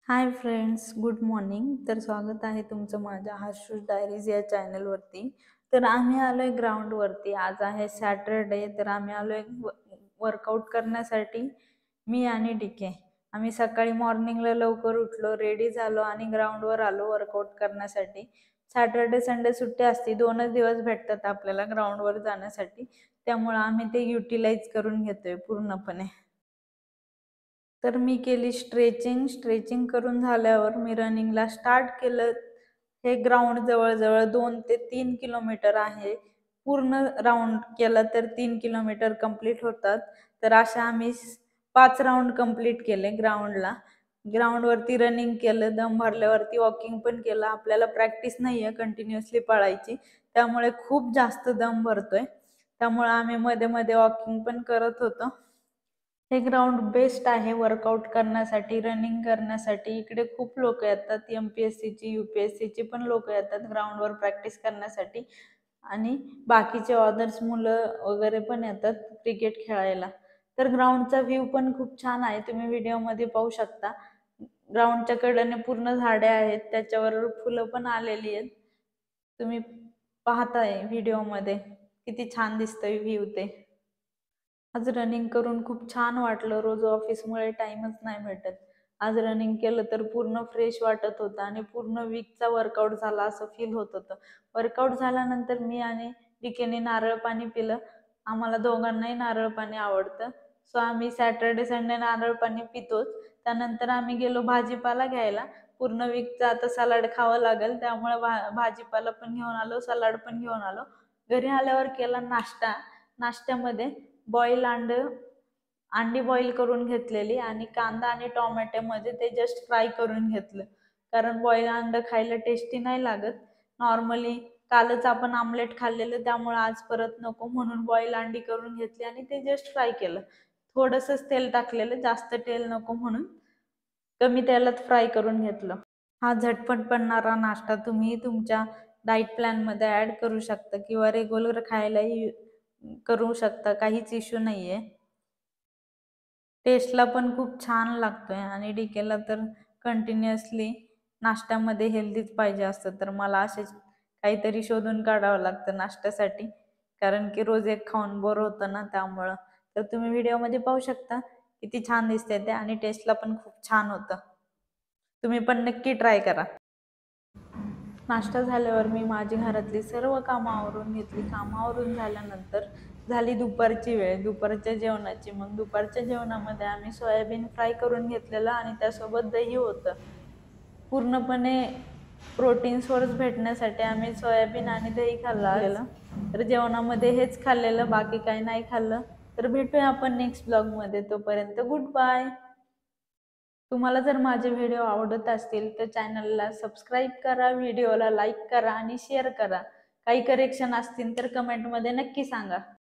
Hi friends, good morning. तर स्वागत आहे तुमचं माझ्या हर्षूज डायरीज या चॅनलवरती. तर आम्ही आलोय ग्राउंडवरती. आज आहे सॅटरडे. तर आम्ही आलोय वर्कआउट करण्यासाठी. मी आणि डीके आम्ही सकाळी मॉर्निंगला लवकर उठलो, रेडी झालो आणि ग्राउंडवर आलो वर्कआउट करण्यासाठी. सॅटरडे संडे सुट्टी असते, 2च दिवस भेटतात आपल्याला ग्राउंडवर जाण्यासाठी. त्यामुळे आम्ही ते युटिलाइज करून घेतोय पूर्णपणे. तर मी केली स्ट्रेचिंग करून झाल्यावर मी रनिंगला स्टार्ट केलं. हे ग्राउंड जवळजवळ 2 ते 3 किलोमीटर आहे. पूर्ण राऊंड केला तर 3 किलोमीटर कंप्लीट होतात. तर अशा आम्ही 5 राऊंड कंप्लीट केले ग्राउंडला. ग्राउंडवरती रनिंग केलं, दम भरल्यावरती वॉकिंग पण केलं. आपल्याला प्रॅक्टिस नाही आहे कंटिन्युअसली पळायची, त्यामुळे खूप जास्त दम भरतोय. त्यामुळे आम्ही मध्ये मध्ये वॉकिंग पण करत होतो. हे ग्राउंड बेस्ट आहे वर्कआउट करण्यासाठी, रनिंग करण्यासाठी. इकडे खूप लोक येतात, MPSCची UPSCची पण लोक येतात ग्राउंडवर प्रॅक्टिस करण्यासाठी. आणि बाकीचे अदर्स मुलं वगैरे पण येतात क्रिकेट खेळायला. तर ग्राउंडचा व्ह्यू पण खूप छान आहे, तुम्ही व्हिडिओमध्ये पाहू शकता. ग्राउंडच्या कडेने पूर्ण झाडे आहेत, त्याच्यावर फुलं पण आलेली आहेत. तुम्ही पाहताय व्हिडिओमध्ये किती छान दिसतंय व्ह्यू ते. आज रनिंग करून खूप छान वाटलं. रोज ऑफिसमुळे टाइमच नाही भेटत. आज रनिंग केलं तर पूर्ण फ्रेश वाटत होतं आणि पूर्ण वीकचा वर्कआउट झाला असं फील होत होतं. वर्कआउट झाल्यानंतर मी आणि डीकेने नारळ पाणी पिलं. आम्हाला दोघांनाही नारळ पाणी आवडतं, सो आम्ही सॅटर्डे संडे नारळ पाणी पितोच. त्यानंतर आम्ही गेलो भाजीपाला घ्यायला. पूर्ण वीकचा आता सलाड खावं लागेल, त्यामुळे भाजीपाला पण घेऊन आलो, सलाड पण घेऊन आलो. घरी आल्यावर केला नाश्ता. नाश्त्यामध्ये बॉईल अंडी बॉईल करून घेतलेली आणि कांदा आणि टोमॅटोमध्ये ते जस्ट फ्राय करून घेतलं. कारण बॉईल अंड खायला टेस्टी नाही लागत. नॉर्मली कालच आपण आमलेट खाल्लेलं, त्यामुळे आज परत नको म्हणून बॉईल अंडी करून घेतली आणि ते जस्ट फ्राय केलं. थोडंसंच तेल टाकलेलं, जास्त तेल नको म्हणून कमी तेलात फ्राय करून घेतलं. हा झटपट बनणारा नाश्ता तुम्ही तुमच्या डाईट प्लॅनमध्ये ॲड करू शकता किंवा रेग्युलर खायलाही करू शकता, काहीच इश्यू नाही आहे. टेस्टला पण खूप छान लागतोय आणि डीकेला तर कंटिन्युअसली नाश्त्यामध्ये हेल्दीच पाहिजे असतं, तर मला असेच काहीतरी शोधून काढावं लागतं नाश्त्यासाठी, कारण की रोज एक खाऊन बोर होतं ना, त्यामुळं. तर तुम्ही व्हिडिओमध्ये पाहू शकता किती छान दिसते ते आणि टेस्टला पण खूप छान होतं. तुम्ही पण नक्की ट्राय करा. नाश्ता झाल्यावर मी माझी घरातली सर्व कामं आवरून घेतली. कामावरून झाल्यानंतर झाली दुपारची वेळ, दुपारच्या जेवणाची. मग दुपारच्या जेवणामध्ये आम्ही सोयाबीन फ्राय करून घेतलेलं आणि त्यासोबत दही होतं. पूर्णपणे प्रोटीन सोर्स भेटण्यासाठी आम्ही सोयाबीन आणि दही खाल्लेलं. तर जेवणामध्ये हेच खाल्लेलं, बाकी काही नाही खाल्लं. तर भेटूया आपण नेक्स्ट ब्लॉगमध्ये. तोपर्यंत गुड बाय. तुम्हाला जर माझे व्हिडिओ आवडत असतील तर चॅनलला सबस्क्राईब करा, व्हिडिओला लाईक करा आणि शेअर करा. काही करेक्शन असतील तर कमेंटमध्ये नक्की सांगा.